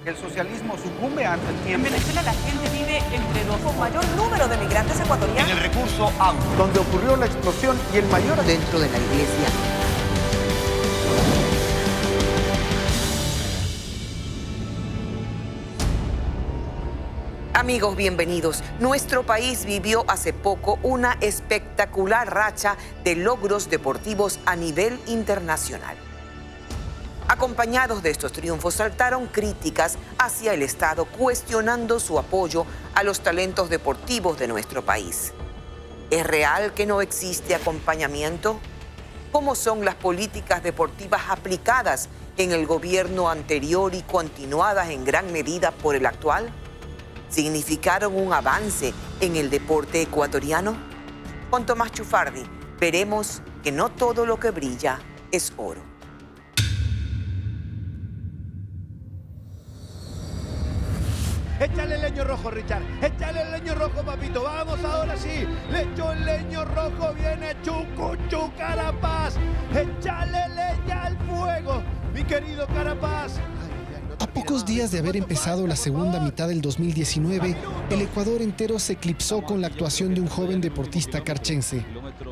El socialismo sucumbe ante el tiempo. En Venezuela la gente vive entre los con mayor número de migrantes ecuatorianos. En el recurso agua, donde ocurrió la explosión y el mayor dentro de la iglesia. Amigos, bienvenidos. Nuestro país vivió hace poco una espectacular racha de logros deportivos a nivel internacional. Acompañados de estos triunfos saltaron críticas hacia el Estado cuestionando su apoyo a los talentos deportivos de nuestro país. ¿Es real que no existe acompañamiento? ¿Cómo son las políticas deportivas aplicadas en el gobierno anterior y continuadas en gran medida por el actual? ¿Significaron un avance en el deporte ecuatoriano? Con Tomás Chufardi veremos que no todo lo que brilla es oro. Échale el leño rojo, Richard. Échale el leño rojo, papito. Vamos, ahora sí. Le echó el leño rojo. Viene Chucuchu Carapaz. Échale leña al fuego, mi querido Carapaz. A pocos días de haber empezado la segunda mitad del 2019, el Ecuador entero se eclipsó con la actuación de un joven deportista carchense,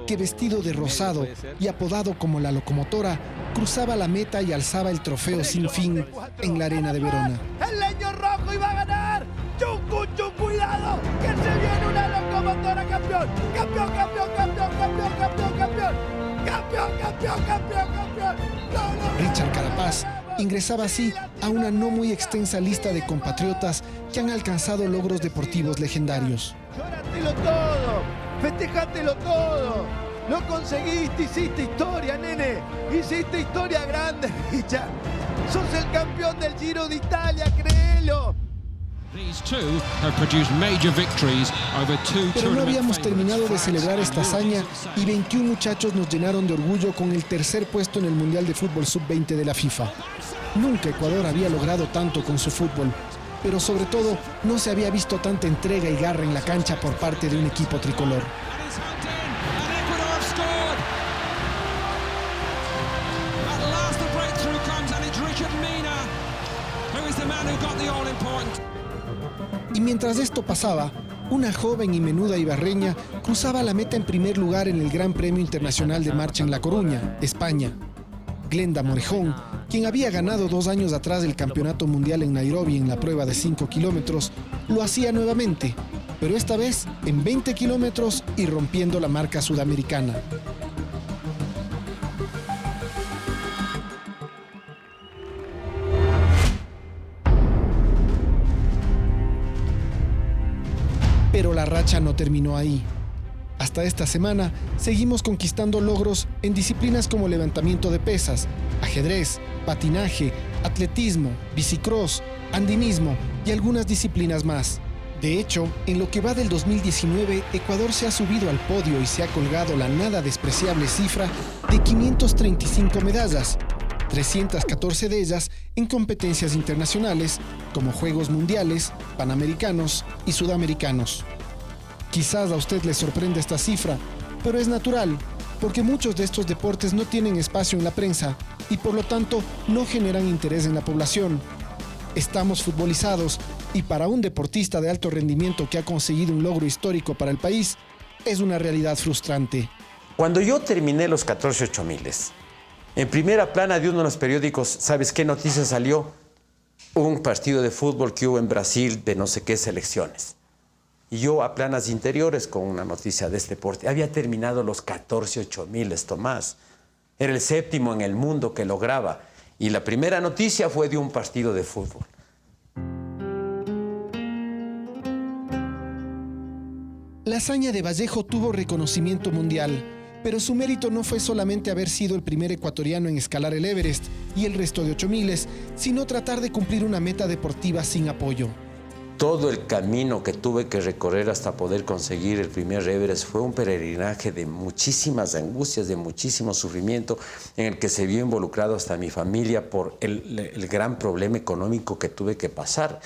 que vestido de rosado y apodado como la locomotora, cruzaba la meta y alzaba el trofeo sin fin en la arena de Verona. El leño rojo iba a ganar. Chucuchu, cuidado, que se viene una locomotora campeón. Campeón, campeón, campeón, campeón, campeón, campeón. Campeón, campeón, campeón, campeón. Richard Carapaz ingresaba así a una no muy extensa lista de compatriotas que han alcanzado logros deportivos legendarios. Llóratelo todo, festejátelo todo. Lo conseguiste, hiciste historia, nene. Hiciste historia grande, Richard. Sos el campeón del Giro de Italia, créelo. Pero no habíamos terminado de celebrar esta hazaña y 21 muchachos nos llenaron de orgullo con el tercer puesto en el Mundial de Fútbol Sub-20 de la FIFA. Nunca Ecuador había logrado tanto con su fútbol, pero sobre todo no se había visto tanta entrega y garra en la cancha por parte de un equipo tricolor. Y mientras esto pasaba, una joven y menuda ibarreña cruzaba la meta en primer lugar en el Gran Premio Internacional de Marcha en La Coruña, España. Glenda Morejón, quien había ganado 2 años atrás el Campeonato Mundial en Nairobi en la prueba de 5 kilómetros, lo hacía nuevamente, pero esta vez en 20 kilómetros y rompiendo la marca sudamericana. Pero la racha no terminó ahí. Hasta esta semana seguimos conquistando logros en disciplinas como levantamiento de pesas, ajedrez, patinaje, atletismo, bicicross, andinismo y algunas disciplinas más. De hecho, en lo que va del 2019, Ecuador se ha subido al podio y se ha colgado la nada despreciable cifra de 535 medallas, 314 de ellas en competencias internacionales como Juegos Mundiales, Panamericanos y Sudamericanos. Quizás a usted le sorprenda esta cifra, pero es natural, porque muchos de estos deportes no tienen espacio en la prensa y por lo tanto no generan interés en la población. Estamos futbolizados y para un deportista de alto rendimiento que ha conseguido un logro histórico para el país, es una realidad frustrante. Cuando yo terminé los 14 8000, en primera plana de uno de los periódicos, ¿sabes qué noticia salió? Un partido de fútbol que hubo en Brasil de no sé qué selecciones. Y yo a planas interiores con una noticia de este deporte. Había terminado los 14 8000, Tomás. Era el 7º en el mundo que lograba. Y la primera noticia fue de un partido de fútbol. La hazaña de Vallejo tuvo reconocimiento mundial, pero su mérito no fue solamente haber sido el primer ecuatoriano en escalar el Everest y el resto de 8000, sino tratar de cumplir una meta deportiva sin apoyo. Todo el camino que tuve que recorrer hasta poder conseguir el primer Everest fue un peregrinaje de muchísimas angustias, de muchísimo sufrimiento, en el que se vio involucrado hasta mi familia por el gran problema económico que tuve que pasar.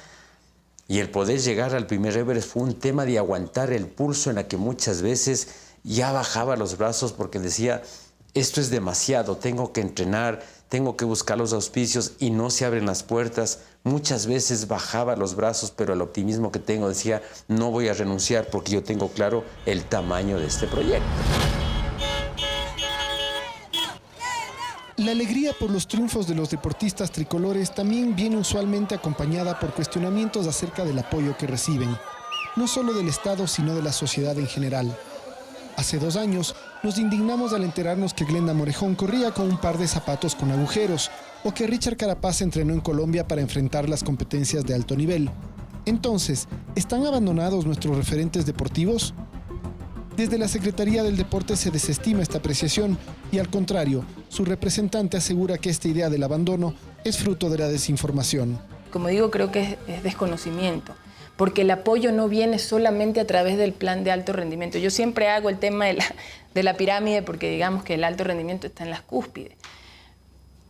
Y el poder llegar al primer Everest fue un tema de aguantar el pulso, en la que muchas veces ya bajaba los brazos porque decía, esto es demasiado, tengo que entrenar, tengo que buscar los auspicios y no se abren las puertas. Muchas veces bajaba los brazos, pero el optimismo que tengo decía, no voy a renunciar porque yo tengo claro el tamaño de este proyecto. La alegría por los triunfos de los deportistas tricolores también viene usualmente acompañada por cuestionamientos acerca del apoyo que reciben, no solo del Estado, sino de la sociedad en general. Hace 2 años nos indignamos al enterarnos que Glenda Morejón corría con un par de zapatos con agujeros o que Richard Carapaz entrenó en Colombia para enfrentar las competencias de alto nivel. Entonces, ¿están abandonados nuestros referentes deportivos? Desde la Secretaría del Deporte se desestima esta apreciación y, al contrario, su representante asegura que esta idea del abandono es fruto de la desinformación. Como digo, creo que es desconocimiento, porque el apoyo no viene solamente a través del plan de alto rendimiento. Yo siempre hago el tema de la pirámide porque digamos que el alto rendimiento está en las cúspides.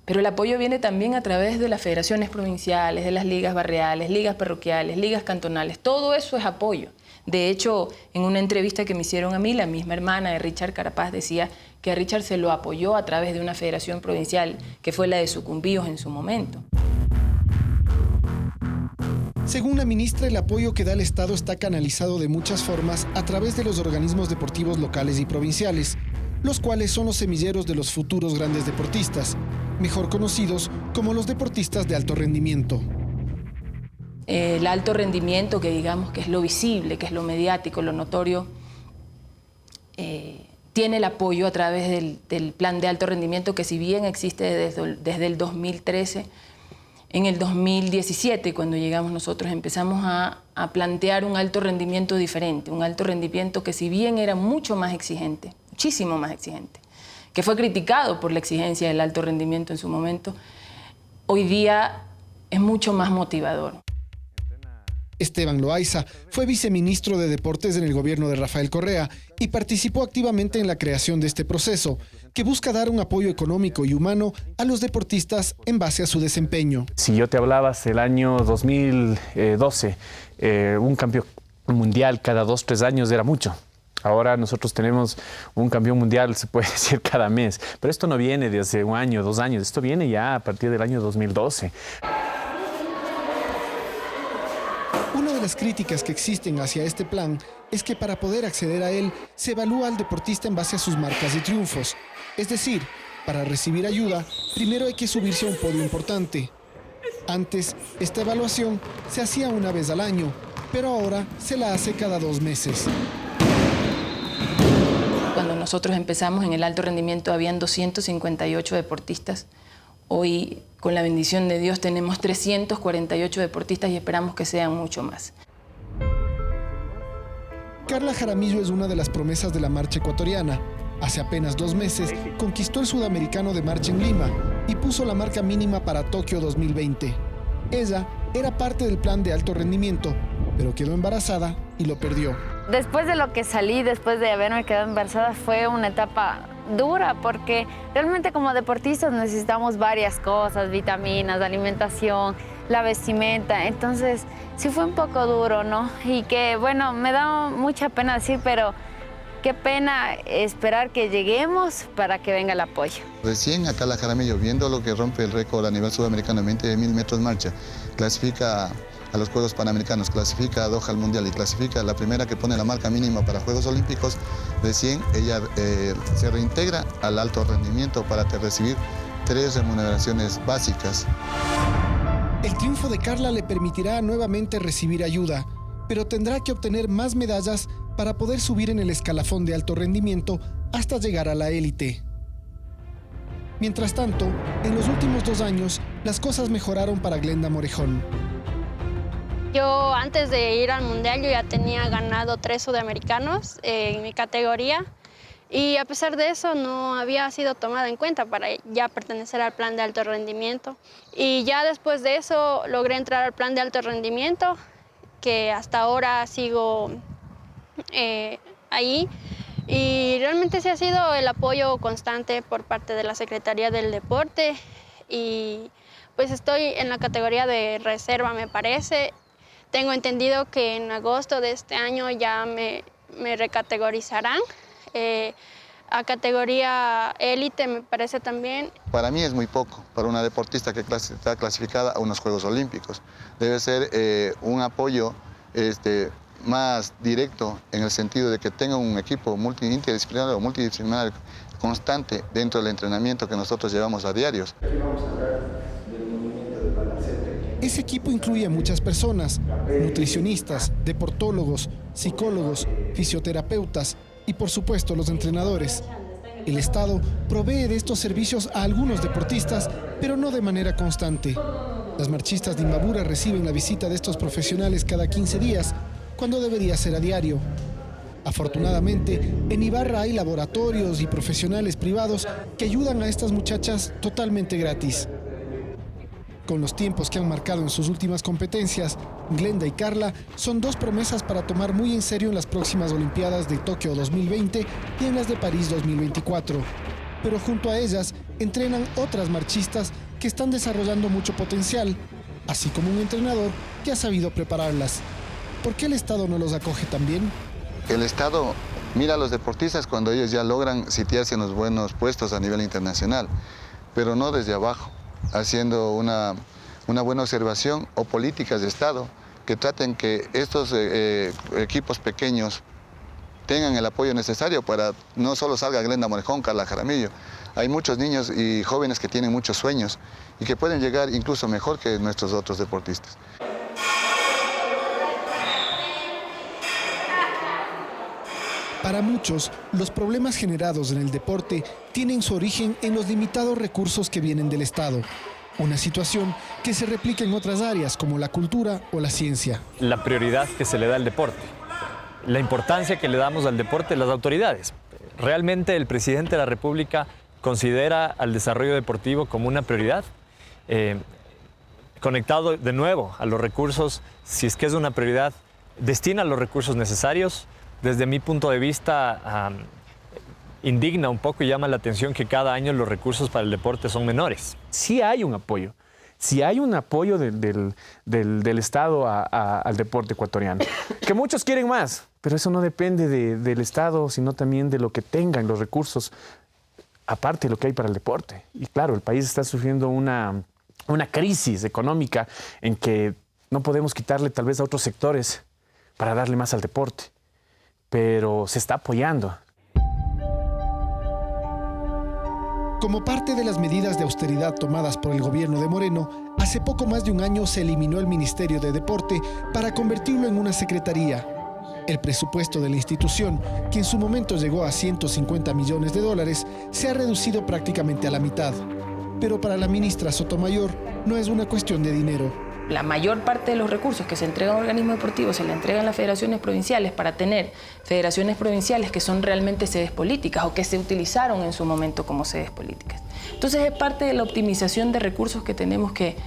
Pero el apoyo viene también a través de las federaciones provinciales, de las ligas barriales, ligas parroquiales, ligas cantonales. Todo eso es apoyo. De hecho, en una entrevista que me hicieron a mí, la misma hermana de Richard Carapaz decía que a Richard se lo apoyó a través de una federación provincial, que fue la de Sucumbíos en su momento. Según la ministra, el apoyo que da el Estado está canalizado de muchas formas a través de los organismos deportivos locales y provinciales, los cuales son los semilleros de los futuros grandes deportistas, mejor conocidos como los deportistas de alto rendimiento. El alto rendimiento, que digamos que es lo visible, que es lo mediático, lo notorio, tiene el apoyo a través del plan de alto rendimiento, que si bien existe desde el 2013, en el 2017, cuando llegamos nosotros, empezamos a plantear un alto rendimiento diferente, un alto rendimiento que si bien era mucho más exigente, muchísimo más exigente, que fue criticado por la exigencia del alto rendimiento en su momento, hoy día es mucho más motivador. Esteban Loaiza fue viceministro de Deportes en el gobierno de Rafael Correa y participó activamente en la creación de este proceso, que busca dar un apoyo económico y humano a los deportistas en base a su desempeño. Si yo te hablabas el año 2012, un campeón mundial cada 2-3 años era mucho. Ahora nosotros tenemos un campeón mundial, se puede decir, cada mes. Pero esto no viene de hace 1 año, 2 años, esto viene ya a partir del año 2012. Una de las críticas que existen hacia este plan es que para poder acceder a él se evalúa al deportista en base a sus marcas y triunfos. Es decir, para recibir ayuda, primero hay que subirse a un podio importante. Antes, esta evaluación se hacía 1 vez al año, pero ahora se la hace cada 2 meses. Cuando nosotros empezamos en el alto rendimiento habían 258 deportistas. Hoy, con la bendición de Dios, tenemos 348 deportistas y esperamos que sean mucho más. Carla Jaramillo es una de las promesas de la marcha ecuatoriana. Hace apenas 2 meses conquistó el sudamericano de marcha en Lima y puso la marca mínima para Tokio 2020. Ella era parte del plan de alto rendimiento, pero quedó embarazada y lo perdió. Después de lo que salí, después de haberme quedado embarazada, fue una etapa dura porque realmente como deportistas necesitamos varias cosas, vitaminas, alimentación, la vestimenta. Entonces sí fue un poco duro, ¿no? Y que, bueno, me da mucha pena decir, pero qué pena esperar que lleguemos para que venga el apoyo. Recién acá la Jaramillo, viendo lo que rompe el récord a nivel sudamericano de 1000 metros marcha, clasifica a los Juegos Panamericanos, clasifica a Doha al Mundial y clasifica la primera que pone la marca mínima para Juegos Olímpicos, recién ella se reintegra al alto rendimiento para recibir 3 remuneraciones básicas. El triunfo de Carla le permitirá nuevamente recibir ayuda, pero tendrá que obtener más medallas para poder subir en el escalafón de alto rendimiento hasta llegar a la élite. Mientras tanto, en los últimos 2 años, las cosas mejoraron para Glenda Morejón. Yo antes de ir al Mundial yo ya tenía ganado 3 sudamericanos en mi categoría y a pesar de eso no había sido tomada en cuenta para ya pertenecer al plan de alto rendimiento. Y ya después de eso logré entrar al plan de alto rendimiento, que hasta ahora sigo ahí. Y realmente sí ha sido el apoyo constante por parte de la Secretaría del Deporte y pues estoy en la categoría de reserva, me parece. Tengo entendido que en agosto de este año ya me recategorizarán. a categoría élite, me parece también. Para mí es muy poco, para una deportista que está clasificada a unos Juegos Olímpicos. Debe ser un apoyo más directo en el sentido de que tenga un equipo interdisciplinario o multidisciplinario constante dentro del entrenamiento que nosotros llevamos a diarios. Ese equipo incluye a muchas personas, nutricionistas, deportólogos, psicólogos, fisioterapeutas y por supuesto los entrenadores. El Estado provee de estos servicios a algunos deportistas, pero no de manera constante. Las marchistas de Imbabura reciben la visita de estos profesionales cada 15 días, cuando debería ser a diario. Afortunadamente, en Ibarra hay laboratorios y profesionales privados que ayudan a estas muchachas totalmente gratis. Con los tiempos que han marcado en sus últimas competencias, Glenda y Carla son dos promesas para tomar muy en serio en las próximas Olimpiadas de Tokio 2020 y en las de París 2024. Pero junto a ellas entrenan otras marchistas que están desarrollando mucho potencial, así como un entrenador que ha sabido prepararlas. ¿Por qué el Estado no los acoge también? El Estado mira a los deportistas cuando ellos ya logran sitiarse en los buenos puestos a nivel internacional, pero no desde abajo, haciendo una buena observación o políticas de Estado que traten que estos equipos pequeños tengan el apoyo necesario para no solo salga Glenda Morejón, Carla Jaramillo. Hay muchos niños y jóvenes que tienen muchos sueños y que pueden llegar incluso mejor que nuestros otros deportistas. Para muchos, los problemas generados en el deporte tienen su origen en los limitados recursos que vienen del Estado. Una situación que se replica en otras áreas como la cultura o la ciencia. La prioridad que se le da al deporte, la importancia que le damos al deporte las autoridades. ¿Realmente el presidente de la República considera al desarrollo deportivo como una prioridad? Conectado de nuevo a los recursos, si es que es una prioridad, destina los recursos necesarios. Desde mi punto de vista, indigna un poco y llama la atención que cada año los recursos para el deporte son menores. Sí hay un apoyo. Sí hay un apoyo del Estado al deporte ecuatoriano. Que muchos quieren más, pero eso no depende del Estado, sino también de lo que tengan los recursos, aparte de lo que hay para el deporte. Y claro, el país está sufriendo una crisis económica en que no podemos quitarle tal vez a otros sectores para darle más al deporte. Pero se está apoyando. Como parte de las medidas de austeridad tomadas por el gobierno de Moreno, hace poco más de un año se eliminó el Ministerio de Deporte para convertirlo en una secretaría. El presupuesto de la institución, que en su momento llegó a $150 millones, se ha reducido prácticamente a la mitad. Pero para la ministra Sotomayor no es una cuestión de dinero. La mayor parte de los recursos que se entregan a organismos deportivos se le entregan a las federaciones provinciales para tener federaciones provinciales que son realmente sedes políticas o que se utilizaron en su momento como sedes políticas. Entonces es parte de la optimización de recursos que tenemos que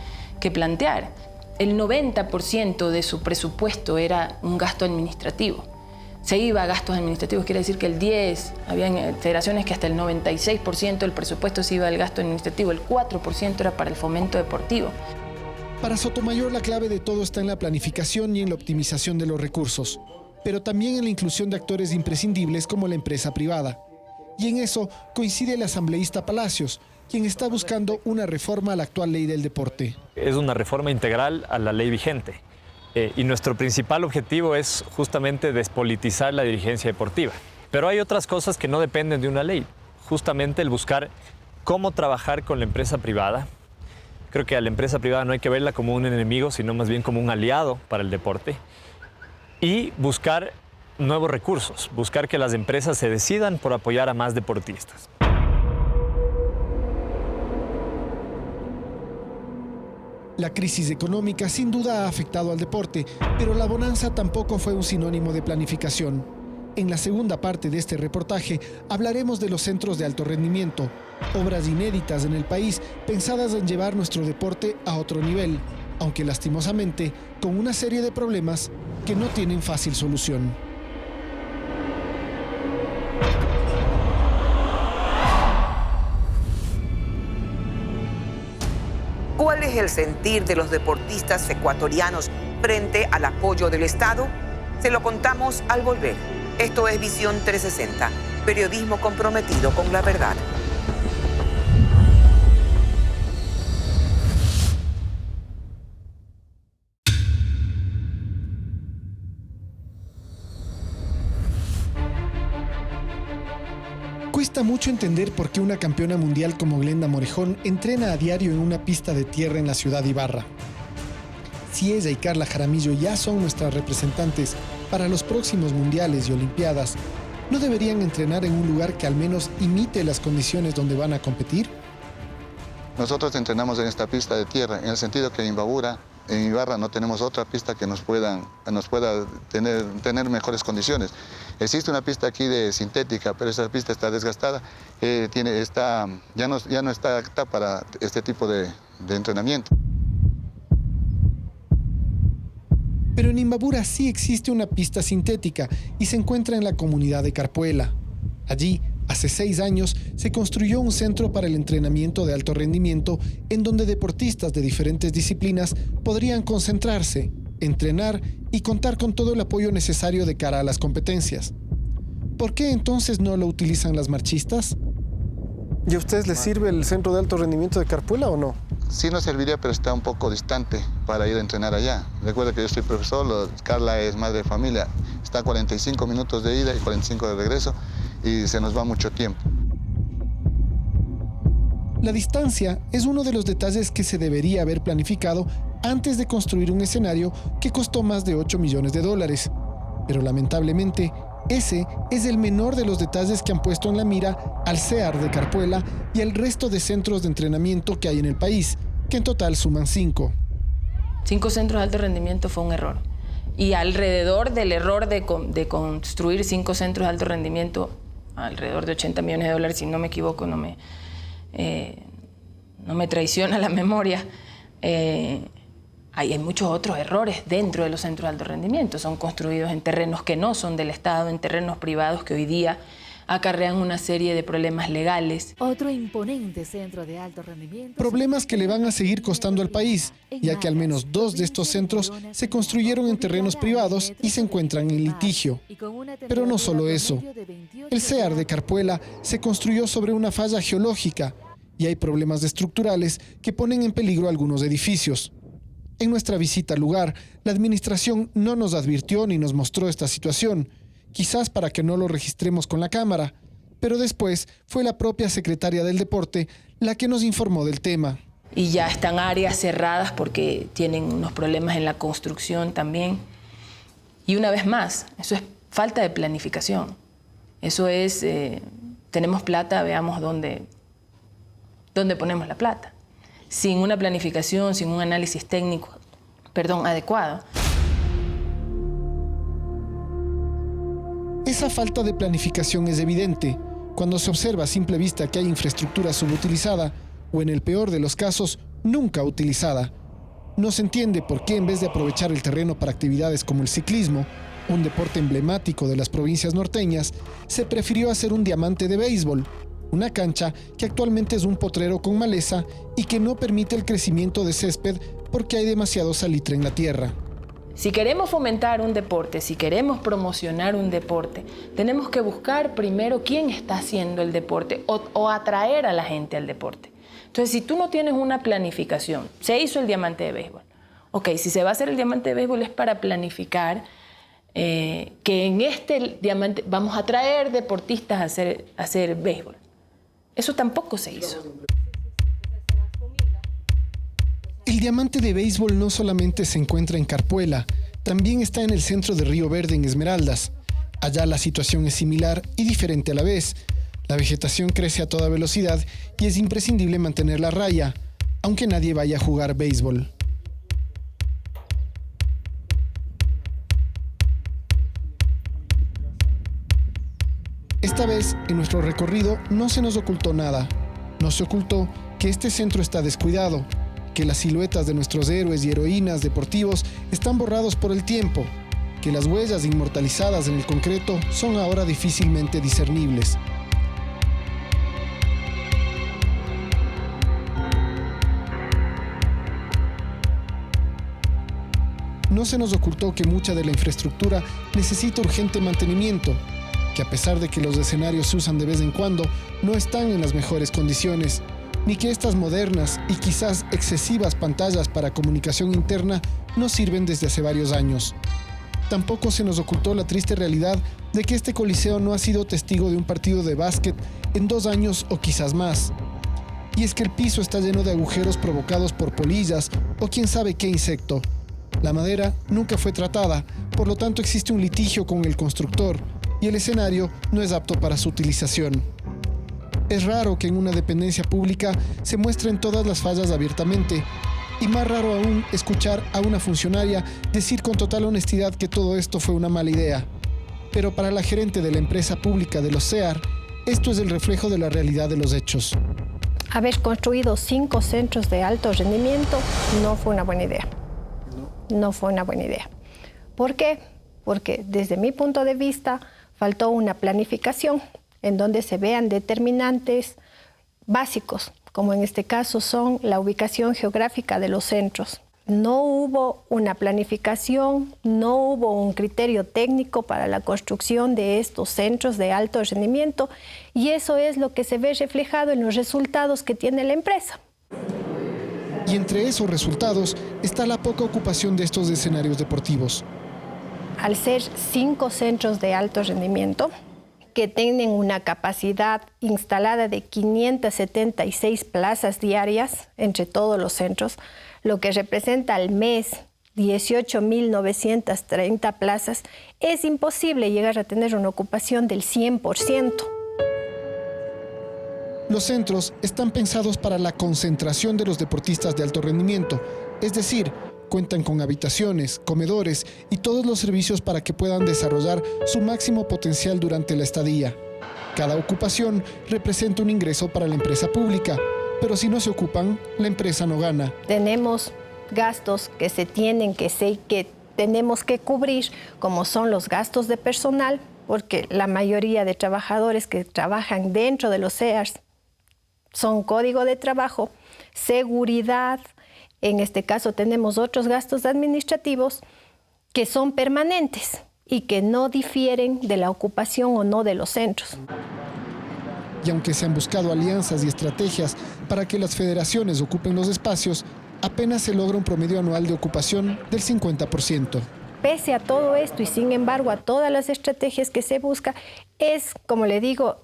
plantear. El 90% de su presupuesto era un gasto administrativo. Se iba a gastos administrativos, quiere decir que el 10%, había federaciones que hasta el 96% del presupuesto se iba al gasto administrativo, el 4% era para el fomento deportivo. Para Sotomayor, la clave de todo está en la planificación y en la optimización de los recursos, pero también en la inclusión de actores imprescindibles como la empresa privada. Y en eso coincide el asambleísta Palacios, quien está buscando una reforma a la actual ley del deporte. Es una reforma integral a la ley vigente. Y nuestro principal objetivo es justamente despolitizar la dirigencia deportiva. Pero hay otras cosas que no dependen de una ley. Justamente el buscar cómo trabajar con la empresa privada. Creo que a la empresa privada no hay que verla como un enemigo, sino más bien como un aliado para el deporte. Y buscar nuevos recursos, buscar que las empresas se decidan por apoyar a más deportistas. La crisis económica sin duda ha afectado al deporte, pero la bonanza tampoco fue un sinónimo de planificación. En la segunda parte de este reportaje hablaremos de los centros de alto rendimiento, obras inéditas en el país pensadas en llevar nuestro deporte a otro nivel, aunque lastimosamente con una serie de problemas que no tienen fácil solución. ¿Cuál es el sentir de los deportistas ecuatorianos frente al apoyo del Estado? Se lo contamos al volver. Esto es Visión 360. Periodismo comprometido con la verdad. Cuesta mucho entender por qué una campeona mundial como Glenda Morejón entrena a diario en una pista de tierra en la ciudad de Ibarra. Si ella y Carla Jaramillo ya son nuestras representantes para los próximos mundiales y olimpiadas, ¿no deberían entrenar en un lugar que al menos imite las condiciones donde van a competir? Nosotros entrenamos en esta pista de tierra, en el sentido que en Ibarra no tenemos otra pista que nos pueda tener mejores condiciones. Existe una pista aquí de sintética, pero esa pista está desgastada, ya no está apta para este tipo de entrenamiento. Pero en Imbabura sí existe una pista sintética y se encuentra en la comunidad de Carpuela. Allí, hace 6 años, se construyó un centro para el entrenamiento de alto rendimiento en donde deportistas de diferentes disciplinas podrían concentrarse, entrenar y contar con todo el apoyo necesario de cara a las competencias. ¿Por qué entonces no lo utilizan las marchistas? ¿Y a ustedes les sirve el centro de alto rendimiento de Carpuela o no? Sí nos serviría, pero está un poco distante para ir a entrenar allá. Recuerda que yo soy profesor, Carla es madre de familia, está a 45 minutos de ida y 45 de regreso y se nos va mucho tiempo. La distancia es uno de los detalles que se debería haber planificado antes de construir un escenario que costó más de $8 millones. Pero lamentablemente, ese es el menor de los detalles que han puesto en la mira al CEAR de Carpuela y al resto de centros de entrenamiento que hay en el país, que en total suman 5. 5 centros de alto rendimiento fue un error. Y alrededor del error de construir 5 centros de alto rendimiento, alrededor de $80 millones, si no me equivoco, no me traiciona la memoria, hay muchos otros errores dentro de los centros de alto rendimiento. Son construidos en terrenos que no son del Estado, en terrenos privados que hoy día acarrean una serie de problemas legales. Otro imponente centro de alto rendimiento. Problemas que le van a seguir costando al país, ya que al menos 2 de estos centros se construyeron en terrenos privados y se encuentran en litigio. Pero no solo eso. El CEAR de Carpuela se construyó sobre una falla geológica y hay problemas estructurales que ponen en peligro algunos edificios. En nuestra visita al lugar, la administración no nos advirtió ni nos mostró esta situación, quizás para que no lo registremos con la cámara, pero después fue la propia secretaria del deporte la que nos informó del tema. Y ya están áreas cerradas porque tienen unos problemas en la construcción también. Y una vez más, eso es falta de planificación. Eso es, tenemos plata, veamos dónde ponemos la plata. Sin una planificación, sin un análisis técnico, adecuado. Esa falta de planificación es evidente cuando se observa a simple vista que hay infraestructura subutilizada o, en el peor de los casos, nunca utilizada. No se entiende por qué, en vez de aprovechar el terreno para actividades como el ciclismo, un deporte emblemático de las provincias norteñas, se prefirió hacer un diamante de béisbol, una cancha que actualmente es un potrero con maleza y que no permite el crecimiento de césped porque hay demasiado salitre en la tierra. Si queremos fomentar un deporte, si queremos promocionar un deporte, tenemos que buscar primero quién está haciendo el deporte o atraer a la gente al deporte. Entonces, si tú no tienes una planificación, se hizo el diamante de béisbol. Ok, si se va a hacer el diamante de béisbol es para planificar que en este diamante vamos a traer deportistas a hacer béisbol. Eso tampoco se hizo. El diamante de béisbol no solamente se encuentra en Carpuela, también está en el centro de Río Verde, en Esmeraldas. Allá la situación es similar y diferente a la vez. La vegetación crece a toda velocidad y es imprescindible mantener la raya, aunque nadie vaya a jugar béisbol. Esta vez, en nuestro recorrido, no se nos ocultó nada. No se ocultó que este centro está descuidado, que las siluetas de nuestros héroes y heroínas deportivos están borrados por el tiempo, que las huellas inmortalizadas en el concreto son ahora difícilmente discernibles. No se nos ocultó que mucha de la infraestructura necesita urgente mantenimiento, que a pesar de que los escenarios se usan de vez en cuando, no están en las mejores condiciones, ni que estas modernas y quizás excesivas pantallas para comunicación interna no sirven desde hace varios años. Tampoco se nos ocultó la triste realidad de que este coliseo no ha sido testigo de un partido de básquet en 2 años o quizás más. Y es que el piso está lleno de agujeros provocados por polillas o quién sabe qué insecto. La madera nunca fue tratada, por lo tanto existe un litigio con el constructor y el escenario no es apto para su utilización. Es raro que en una dependencia pública se muestren todas las fallas abiertamente, y más raro aún escuchar a una funcionaria decir con total honestidad que todo esto fue una mala idea. Pero para la gerente de la empresa pública de los CEAR, esto es el reflejo de la realidad de los hechos. Haber construido 5 centros de alto rendimiento no fue una buena idea. No fue una buena idea. ¿Por qué? Porque desde mi punto de vista faltó una planificación en donde se vean determinantes básicos, como en este caso son la ubicación geográfica de los centros. No hubo una planificación, no hubo un criterio técnico para la construcción de estos centros de alto rendimiento y eso es lo que se ve reflejado en los resultados que tiene la empresa. Y entre esos resultados está la poca ocupación de estos escenarios deportivos. Al ser 5 centros de alto rendimiento, que tienen una capacidad instalada de 576 plazas diarias entre todos los centros, lo que representa al mes 18.930 plazas, es imposible llegar a tener una ocupación del 100%. Los centros están pensados para la concentración de los deportistas de alto rendimiento, es decir, cuentan con habitaciones, comedores y todos los servicios para que puedan desarrollar su máximo potencial durante la estadía. Cada ocupación representa un ingreso para la empresa pública, pero si no se ocupan, la empresa no gana. Tenemos gastos que tenemos que cubrir, como son los gastos de personal, porque la mayoría de trabajadores que trabajan dentro de los CEARs son código de trabajo, seguridad. En este caso tenemos otros gastos administrativos que son permanentes y que no difieren de la ocupación o no de los centros. Y aunque se han buscado alianzas y estrategias para que las federaciones ocupen los espacios, apenas se logra un promedio anual de ocupación del 50%. Pese a todo esto y sin embargo a todas las estrategias que se busca, es, como le digo,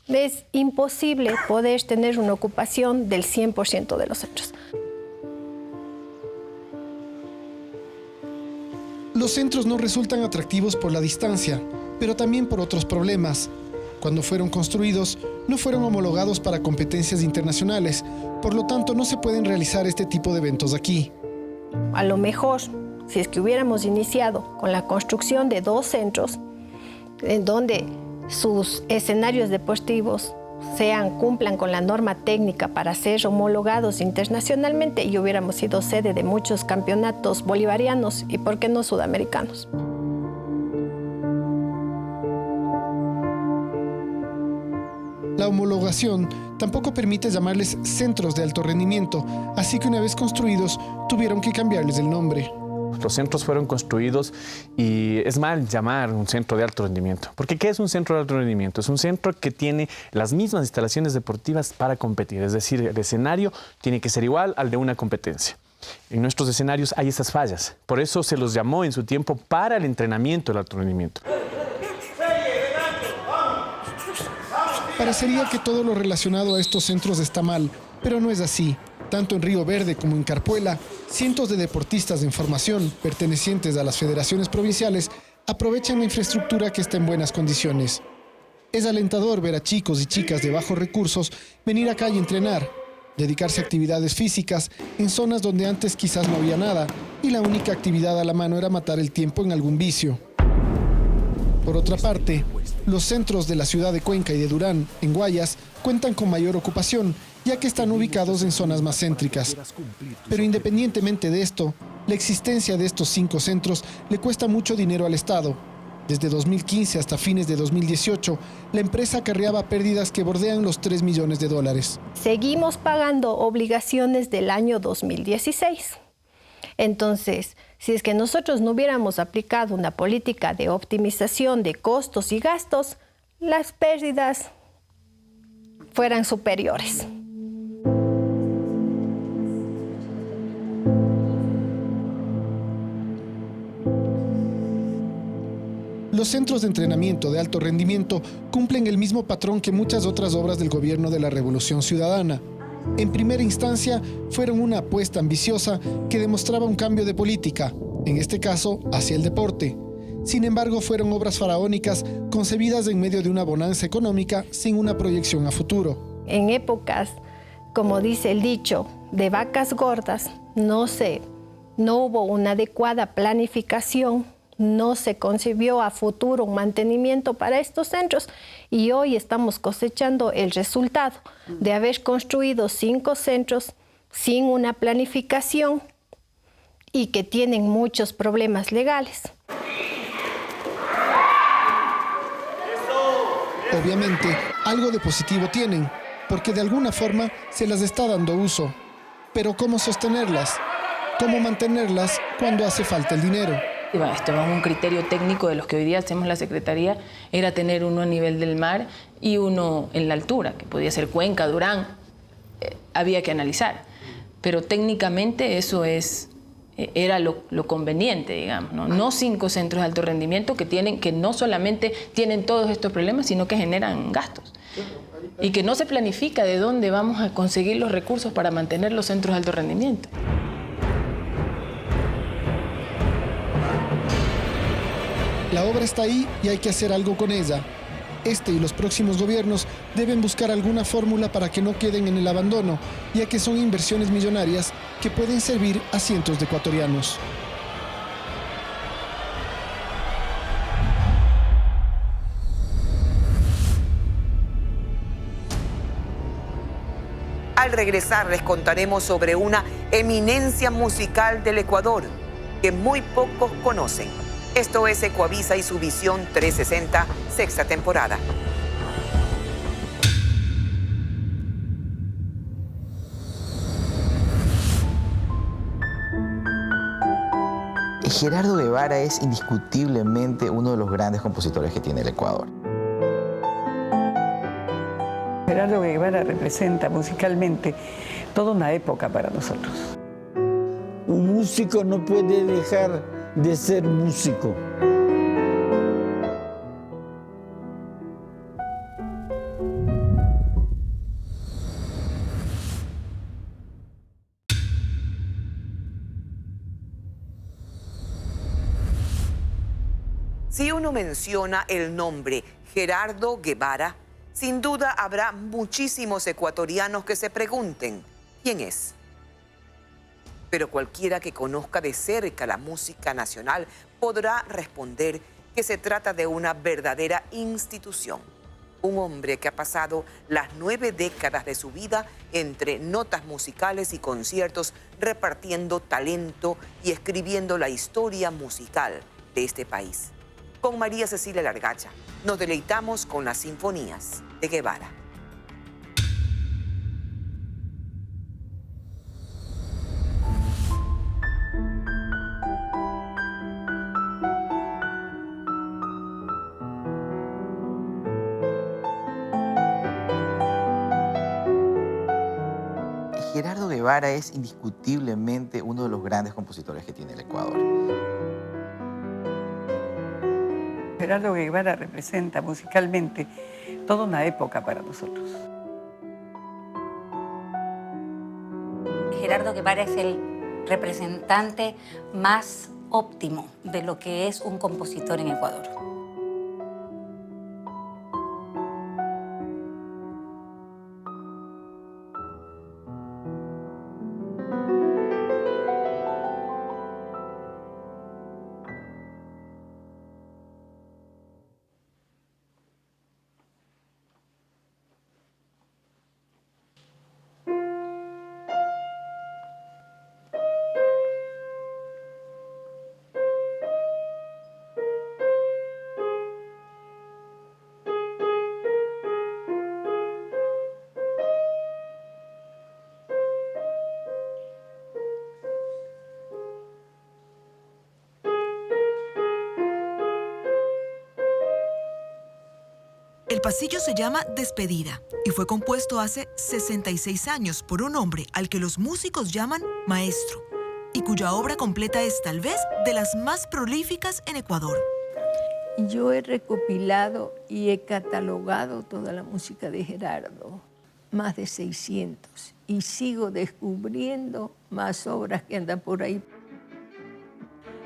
es imposible poder tener una ocupación del 100% de los centros. Los centros no resultan atractivos por la distancia, pero también por otros problemas. Cuando fueron construidos, no fueron homologados para competencias internacionales, por lo tanto no se pueden realizar este tipo de eventos aquí. A lo mejor, si es que hubiéramos iniciado con la construcción de 2 centros, en donde sus escenarios deportivos cumplan con la norma técnica para ser homologados internacionalmente y hubiéramos sido sede de muchos campeonatos bolivarianos y, ¿por qué no, sudamericanos? La homologación tampoco permite llamarles centros de alto rendimiento, así que una vez construidos, tuvieron que cambiarles el nombre. Los centros fueron construidos y es mal llamar un centro de alto rendimiento. Porque ¿qué es un centro de alto rendimiento? Es un centro que tiene las mismas instalaciones deportivas para competir. Es decir, el escenario tiene que ser igual al de una competencia. En nuestros escenarios hay esas fallas. Por eso se los llamó en su tiempo para el entrenamiento del alto rendimiento. Parecería que todo lo relacionado a estos centros está mal, pero no es así. Tanto en Río Verde como en Carpuela, cientos de deportistas en formación pertenecientes a las federaciones provinciales aprovechan la infraestructura que está en buenas condiciones. Es alentador ver a chicos y chicas de bajos recursos venir acá y entrenar, dedicarse a actividades físicas en zonas donde antes quizás no había nada y la única actividad a la mano era matar el tiempo en algún vicio. Por otra parte, los centros de la ciudad de Cuenca y de Durán, en Guayas, cuentan con mayor ocupación, ya que están ubicados en zonas más céntricas. Pero independientemente de esto, la existencia de estos 5 centros le cuesta mucho dinero al Estado. Desde 2015 hasta fines de 2018, la empresa acarreaba pérdidas que bordean los $3 millones. Seguimos pagando obligaciones del año 2016. Entonces, si es que nosotros no hubiéramos aplicado una política de optimización de costos y gastos, las pérdidas fueran superiores. Los centros de entrenamiento de alto rendimiento cumplen el mismo patrón que muchas otras obras del gobierno de la Revolución Ciudadana. En primera instancia, fueron una apuesta ambiciosa que demostraba un cambio de política, en este caso, hacia el deporte. Sin embargo, fueron obras faraónicas concebidas en medio de una bonanza económica sin una proyección a futuro. En épocas, como dice el dicho, de vacas gordas, no hubo una adecuada planificación, no se concibió a futuro un mantenimiento para estos centros y hoy estamos cosechando el resultado de haber construido 5 centros sin una planificación y que tienen muchos problemas legales. Obviamente, algo de positivo tienen, porque de alguna forma se las está dando uso. Pero ¿cómo sostenerlas? ¿Cómo mantenerlas cuando hace falta el dinero? Esto es un criterio técnico de los que hoy día hacemos la Secretaría, era tener uno a nivel del mar y uno en la altura, que podía ser Cuenca, Durán, había que analizar. Pero técnicamente eso era lo conveniente, digamos, ¿no? No 5 centros de alto rendimiento que no solamente tienen todos estos problemas, sino que generan gastos. Y que no se planifica de dónde vamos a conseguir los recursos para mantener los centros de alto rendimiento. La obra está ahí y hay que hacer algo con ella. Este y los próximos gobiernos deben buscar alguna fórmula para que no queden en el abandono, ya que son inversiones millonarias que pueden servir a cientos de ecuatorianos. Al regresar les contaremos sobre una eminencia musical del Ecuador que muy pocos conocen. Esto es Ecuavisa y su Visión 360, 6ª temporada. Gerardo Guevara es indiscutiblemente uno de los grandes compositores que tiene el Ecuador. Gerardo Guevara representa musicalmente toda una época para nosotros. Un músico no puede dejar de ser músico. Si uno menciona el nombre Gerardo Guevara, sin duda habrá muchísimos ecuatorianos que se pregunten, ¿quién es? Pero cualquiera que conozca de cerca la música nacional podrá responder que se trata de una verdadera institución. Un hombre que ha pasado las 9 décadas de su vida entre notas musicales y conciertos, repartiendo talento y escribiendo la historia musical de este país. Con María Cecilia Largacha nos deleitamos con las sinfonías de Guevara. Gerardo Guevara es indiscutiblemente uno de los grandes compositores que tiene el Ecuador. Gerardo Guevara representa musicalmente toda una época para nosotros. Gerardo Guevara es el representante más óptimo de lo que es un compositor en Ecuador. pasillo se llama Despedida y fue compuesto hace 66 años por un hombre al que los músicos llaman maestro y cuya obra completa es tal vez de las más prolíficas en Ecuador. Yo he recopilado y he catalogado toda la música de Gerardo, más de 600, y sigo descubriendo más obras que andan por ahí.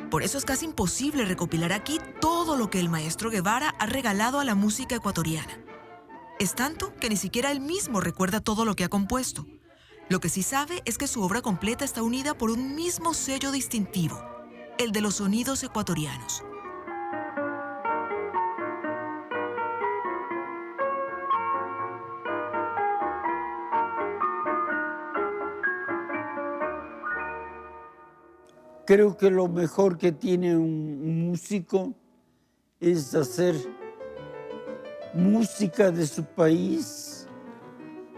Por eso es casi imposible recopilar aquí todo lo que el maestro Guevara ha regalado a la música ecuatoriana. Es tanto que ni siquiera él mismo recuerda todo lo que ha compuesto. Lo que sí sabe es que su obra completa está unida por un mismo sello distintivo, el de los sonidos ecuatorianos. Creo que lo mejor que tiene un músico es hacer música de su país,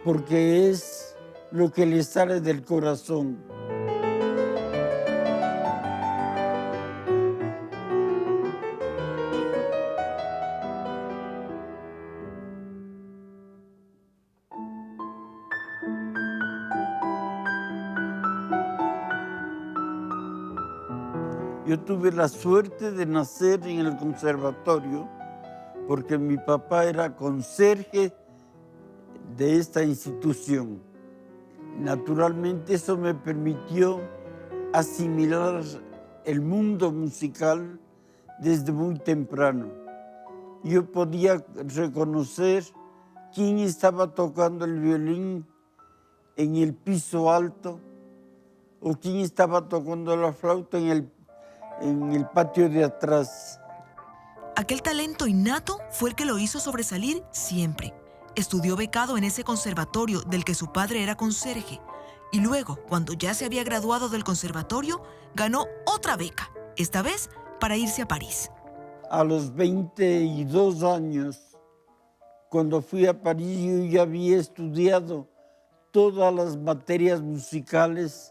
porque es lo que le sale del corazón. Yo tuve la suerte de nacer en el conservatorio porque mi papá era conserje de esta institución. Naturalmente eso me permitió asimilar el mundo musical desde muy temprano. Yo podía reconocer quién estaba tocando el violín en el piso alto o quién estaba tocando la flauta en el patio de atrás. Aquel talento innato fue el que lo hizo sobresalir siempre. Estudió becado en ese conservatorio del que su padre era conserje y luego, cuando ya se había graduado del conservatorio, ganó otra beca, esta vez para irse a París. A los 22 años, cuando fui a París, yo ya había estudiado todas las materias musicales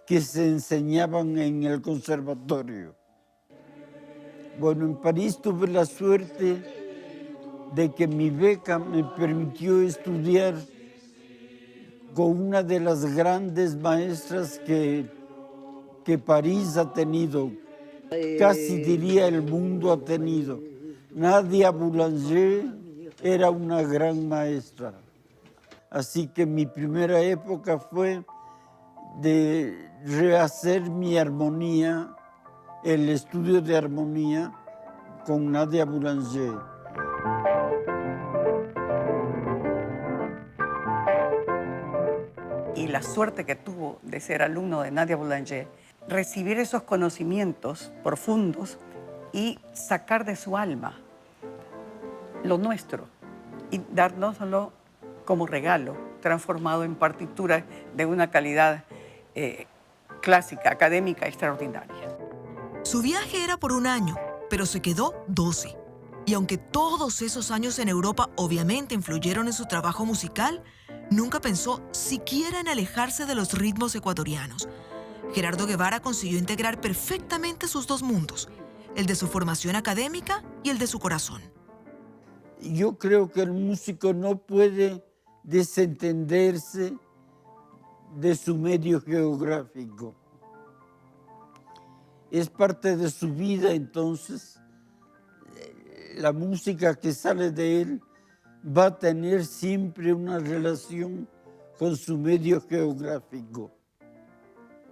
que se enseñaban en el conservatorio. Bueno, en París tuve la suerte de que mi beca me permitió estudiar con una de las grandes maestras que París ha tenido, casi diría el mundo ha tenido. Nadia Boulanger era una gran maestra. Así que mi primera época fue de rehacer mi armonía, el estudio de armonía con Nadia Boulanger. Y la suerte que tuvo de ser alumno de Nadia Boulanger, recibir esos conocimientos profundos y sacar de su alma lo nuestro y dárnoslo como regalo, transformado en partitura de una calidad clásica, académica extraordinaria. Su viaje era por un año, pero se quedó 12. Y aunque todos esos años en Europa obviamente influyeron en su trabajo musical, nunca pensó siquiera en alejarse de los ritmos ecuatorianos. Gerardo Guevara consiguió integrar perfectamente sus dos mundos, el de su formación académica y el de su corazón. Yo creo que el músico no puede desentenderse de su medio geográfico. Es parte de su vida, entonces la música que sale de él va a tener siempre una relación con su medio geográfico.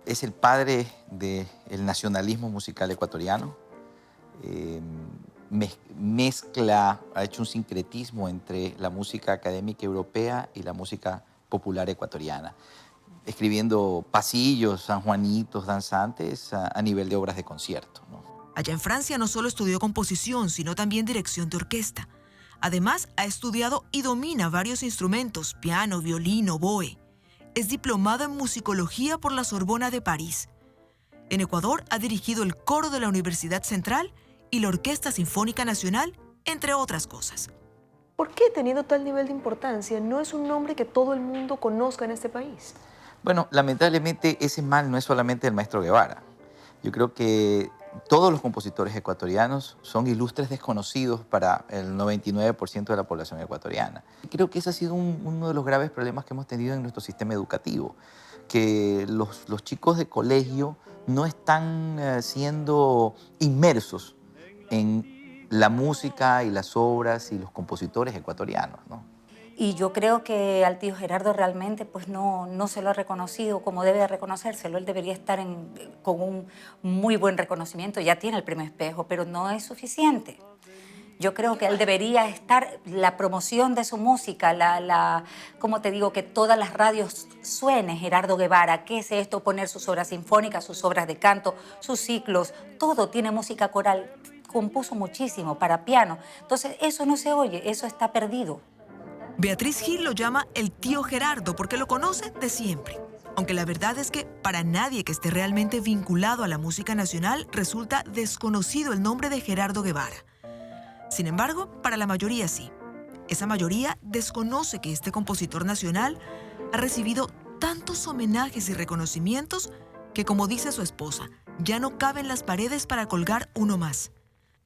Es el padre del nacionalismo musical ecuatoriano. Mezcla, ha hecho un sincretismo entre la música académica europea y la música popular ecuatoriana, escribiendo pasillos, sanjuanitos, danzantes a nivel de obras de concierto, ¿no? Allá en Francia no solo estudió composición, sino también dirección de orquesta. Además, ha estudiado y domina varios instrumentos, piano, violín, oboe. Es diplomado en musicología por la Sorbona de París. En Ecuador ha dirigido el coro de la Universidad Central y la Orquesta Sinfónica Nacional, entre otras cosas. ¿Por qué, teniendo tal nivel de importancia, no es un nombre que todo el mundo conozca en este país? Bueno, lamentablemente ese mal no es solamente del maestro Guevara. Yo creo que todos los compositores ecuatorianos son ilustres desconocidos para el 99% de la población ecuatoriana. Creo que ese ha sido uno de los graves problemas que hemos tenido en nuestro sistema educativo, que los chicos de colegio no están siendo inmersos en la música y las obras y los compositores ecuatorianos, ¿no? Y yo creo que al tío Gerardo realmente pues no se lo ha reconocido como debe de reconocérselo. Él debería estar con un muy buen reconocimiento. Ya tiene el Premio Espejo, pero no es suficiente. Yo creo que él debería estar, la promoción de su música, como te digo, que todas las radios suene Gerardo Guevara. ¿Qué es esto? Poner sus obras sinfónicas, sus obras de canto, sus ciclos, todo tiene música coral. Compuso muchísimo para piano. Entonces eso no se oye, eso está perdido. Beatriz Gil lo llama el tío Gerardo porque lo conoce de siempre. Aunque la verdad es que para nadie que esté realmente vinculado a la música nacional resulta desconocido el nombre de Gerardo Guevara. Sin embargo, para la mayoría sí. Esa mayoría desconoce que este compositor nacional ha recibido tantos homenajes y reconocimientos que, como dice su esposa, ya no caben las paredes para colgar uno más.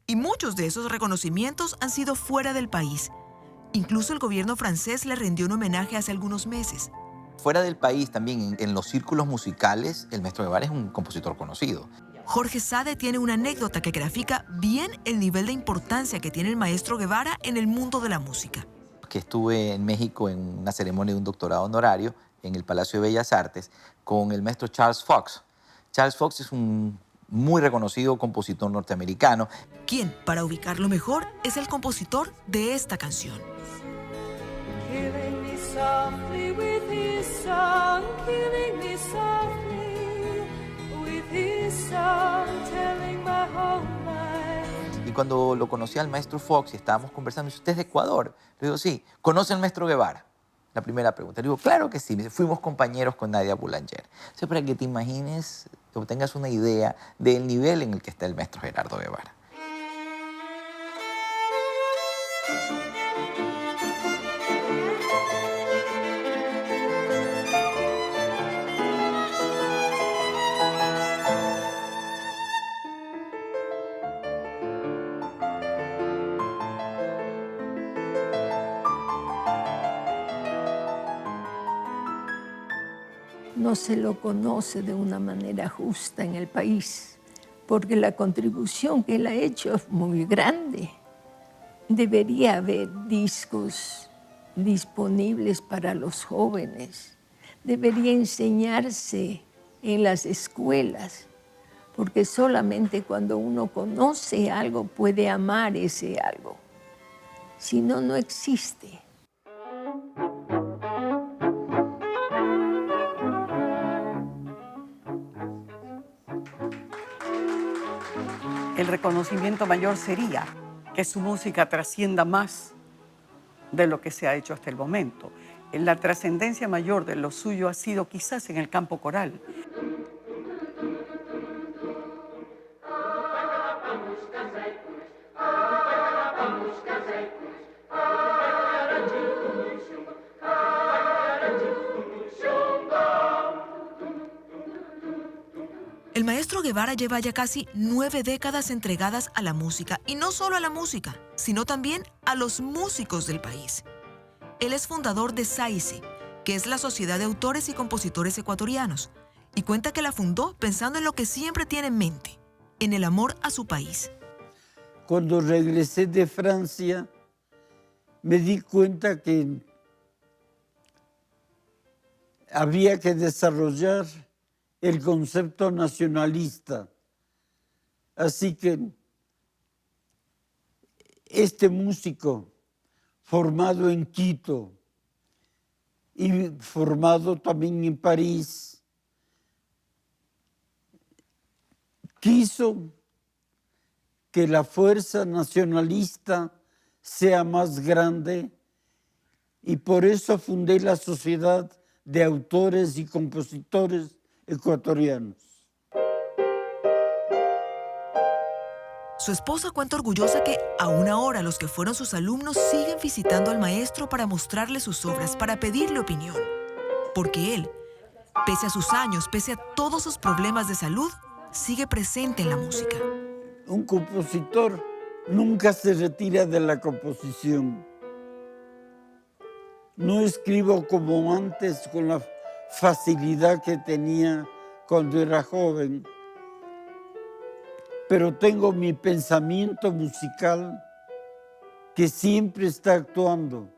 Y muchos de esos reconocimientos han sido fuera del país. Incluso el gobierno francés le rindió un homenaje hace algunos meses. Fuera del país, también en los círculos musicales, el maestro Guevara es un compositor conocido. Jorge Sade tiene una anécdota que grafica bien el nivel de importancia que tiene el maestro Guevara en el mundo de la música. Que estuve en México en una ceremonia de un doctorado honorario en el Palacio de Bellas Artes con el maestro Charles Fox. Charles Fox es un muy reconocido compositor norteamericano. Quien, para ubicarlo mejor, es el compositor de esta canción. Killing me softly with his song, killing me softly with his song, telling my whole life. Y cuando lo conocí al maestro Fox y estábamos conversando, dice, ¿usted es de Ecuador? Le digo, sí. ¿Conoce al maestro Guevara? La primera pregunta. Le digo, claro que sí. Me dice, fuimos compañeros con Nadia Boulanger. O sea, para que te imagines, que obtengas una idea del nivel en el que está el maestro Gerardo Guevara. No se lo conoce de una manera justa en el país, porque la contribución que él ha hecho es muy grande. Debería haber discos disponibles para los jóvenes. Debería enseñarse en las escuelas, porque solamente cuando uno conoce algo puede amar ese algo. Si no, no existe. El reconocimiento mayor sería que su música trascienda más de lo que se ha hecho hasta el momento. La trascendencia mayor de lo suyo ha sido quizás en el campo coral. El maestro Guevara lleva ya casi 9 décadas entregadas a la música, y no solo a la música, sino también a los músicos del país. Él es fundador de SAICE, que es la Sociedad de Autores y Compositores Ecuatorianos, y cuenta que la fundó pensando en lo que siempre tiene en mente, en el amor a su país. Cuando regresé de Francia, me di cuenta que había que desarrollar el concepto nacionalista. Así que este músico formado en Quito y formado también en París, quiso que la fuerza nacionalista sea más grande, y por eso fundé la Sociedad de Autores y Compositores Ecuatorianos. Su esposa cuenta orgullosa que aún ahora los que fueron sus alumnos siguen visitando al maestro para mostrarle sus obras, para pedirle opinión. Porque él, pese a sus años, pese a todos sus problemas de salud, sigue presente en la música. Un compositor nunca se retira de la composición. No escribo como antes con la facilidad que tenía cuando era joven, pero tengo mi pensamiento musical que siempre está actuando.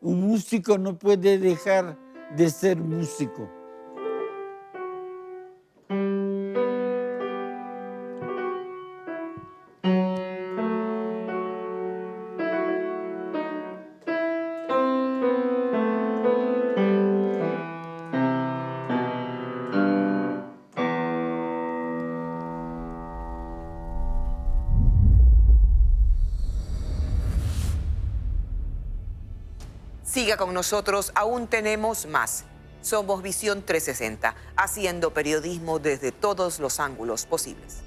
Un músico no puede dejar de ser músico. Siga con nosotros, aún tenemos más. Somos Visión 360, haciendo periodismo desde todos los ángulos posibles.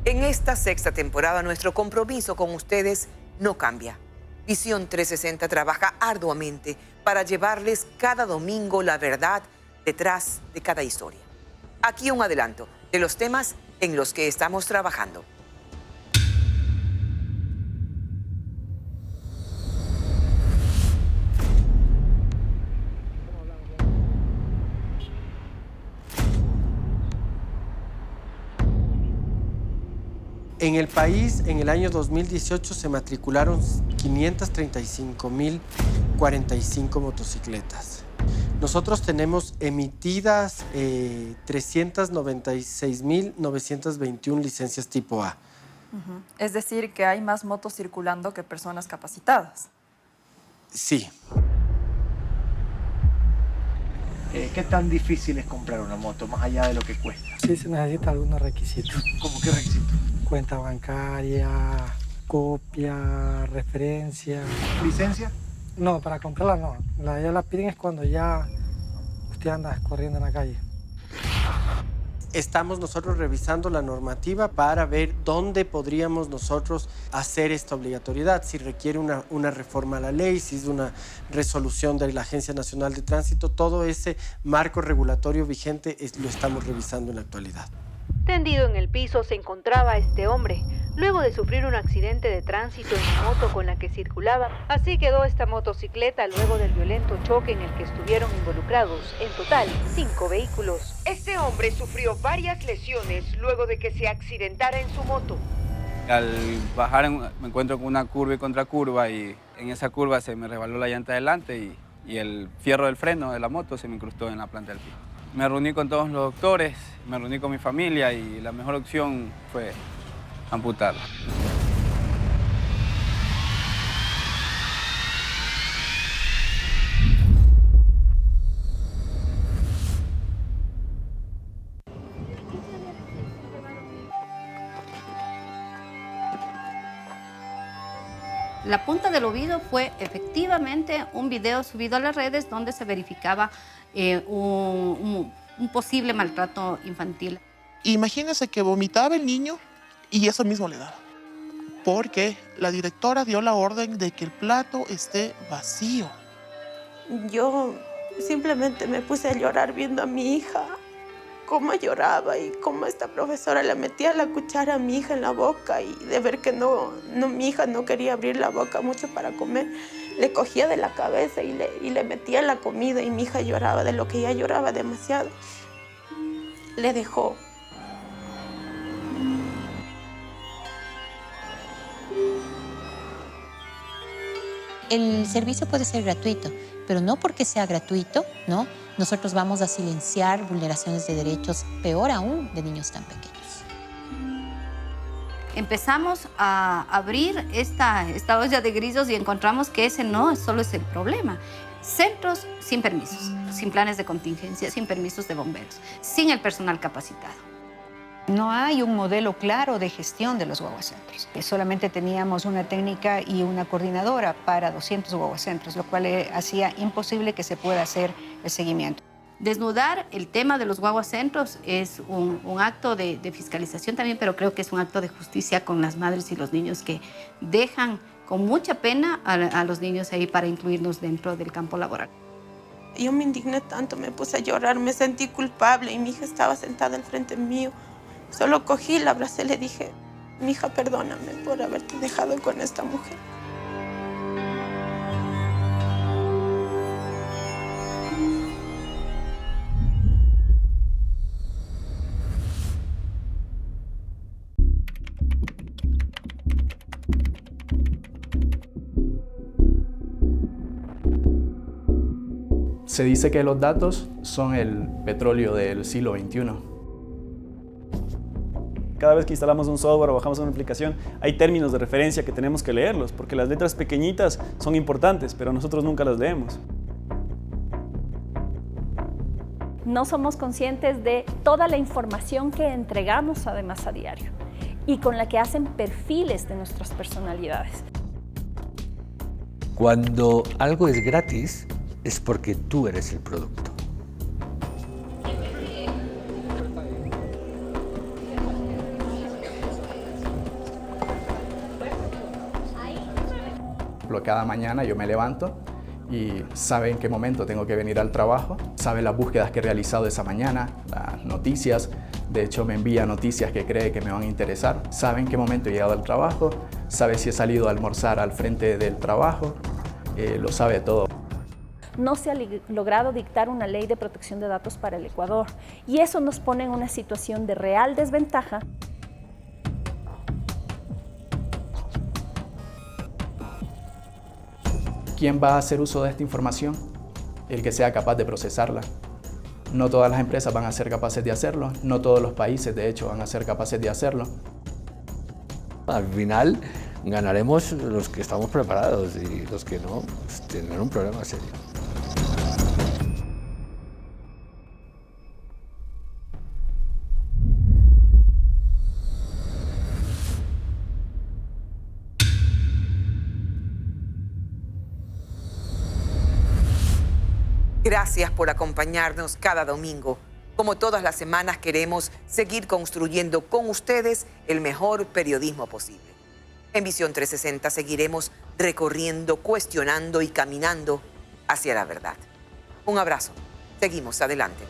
En esta sexta temporada, nuestro compromiso con ustedes no cambia. Visión 360 trabaja arduamente para llevarles cada domingo la verdad detrás de cada historia. Aquí un adelanto de los temas en los que estamos trabajando. En el país, en el año 2018, se matricularon 535.045 motocicletas. Nosotros tenemos emitidas 396.921 licencias tipo A. Es decir, que hay más motos circulando que personas capacitadas. Sí. ¿Qué tan difícil es comprar una moto, más allá de lo que cuesta? Sí, se necesitan algunos requisitos. ¿Cómo qué requisitos? Cuenta bancaria, copia, referencia. ¿Licencia? No, para comprarla no. Ya la piden es cuando ya usted anda corriendo en la calle. Estamos nosotros revisando la normativa para ver dónde podríamos nosotros hacer esta obligatoriedad, si requiere una reforma a la ley, si es una resolución de la Agencia Nacional de Tránsito, todo ese marco regulatorio vigente lo estamos revisando en la actualidad. Tendido en el piso se encontraba este hombre, luego de sufrir un accidente de tránsito en la moto con la que circulaba. Así quedó esta motocicleta luego del violento choque en el que estuvieron involucrados, en total, 5 vehículos. Este hombre sufrió varias lesiones luego de que se accidentara en su moto. Al bajar me encuentro con una curva y contracurva y en esa curva se me resbaló la llanta adelante y el fierro del freno de la moto se me incrustó en la planta del pie. Me reuní con todos los doctores, me reuní con mi familia y la mejor opción fue amputarla. La punta del oído fue efectivamente un video subido a las redes donde se verificaba un posible maltrato infantil. Imagínense que vomitaba el niño y eso mismo le daba, porque la directora dio la orden de que el plato esté vacío. Yo simplemente me puse a llorar viendo a mi hija, cómo lloraba y cómo esta profesora le metía la cuchara a mi hija en la boca y de ver que mi hija no quería abrir la boca mucho para comer, le cogía de la cabeza y le metía la comida y mi hija lloraba de lo que ella lloraba demasiado. Le dejó. El servicio puede ser gratuito, pero no porque sea gratuito, ¿no? Nosotros vamos a silenciar vulneraciones de derechos, peor aún, de niños tan pequeños. Empezamos a abrir esta olla de grillos y encontramos que ese no solo es el problema. Centros sin permisos, sin planes de contingencia, sin permisos de bomberos, sin el personal capacitado. No hay un modelo claro de gestión de los guaguacentros. Solamente teníamos una técnica y una coordinadora para 200 guaguacentros, lo cual hacía imposible que se pueda hacer el seguimiento. Desnudar el tema de los guaguacentros es un acto de fiscalización también, pero creo que es un acto de justicia con las madres y los niños que dejan con mucha pena a los niños ahí para incluirnos dentro del campo laboral. Yo me indigné tanto, me puse a llorar, me sentí culpable y mi hija estaba sentada al frente mío. Solo cogí, la abracé y le dije, mi hija, perdóname por haberte dejado con esta mujer. Se dice que los datos son el petróleo del siglo XXI. Cada vez que instalamos un software o bajamos una aplicación, hay términos de referencia que tenemos que leerlos, porque las letras pequeñitas son importantes, pero nosotros nunca las leemos. No somos conscientes de toda la información que entregamos además a diario y con la que hacen perfiles de nuestras personalidades. Cuando algo es gratis, es porque tú eres el producto. Cada mañana yo me levanto y sabe en qué momento tengo que venir al trabajo, sabe las búsquedas que he realizado esa mañana, las noticias, de hecho me envía noticias que cree que me van a interesar, sabe en qué momento he llegado al trabajo, sabe si he salido a almorzar al frente del trabajo, lo sabe todo. No se ha logrado dictar una ley de protección de datos para el Ecuador y eso nos pone en una situación de real desventaja. ¿Quién va a hacer uso de esta información? El que sea capaz de procesarla. No todas las empresas van a ser capaces de hacerlo, no todos los países de hecho van a ser capaces de hacerlo. Al final ganaremos los que estamos preparados y los que no pues, tendrán un problema serio. Gracias por acompañarnos cada domingo. Como todas las semanas queremos seguir construyendo con ustedes el mejor periodismo posible. En Visión 360 seguiremos recorriendo, cuestionando y caminando hacia la verdad. Un abrazo. Seguimos adelante.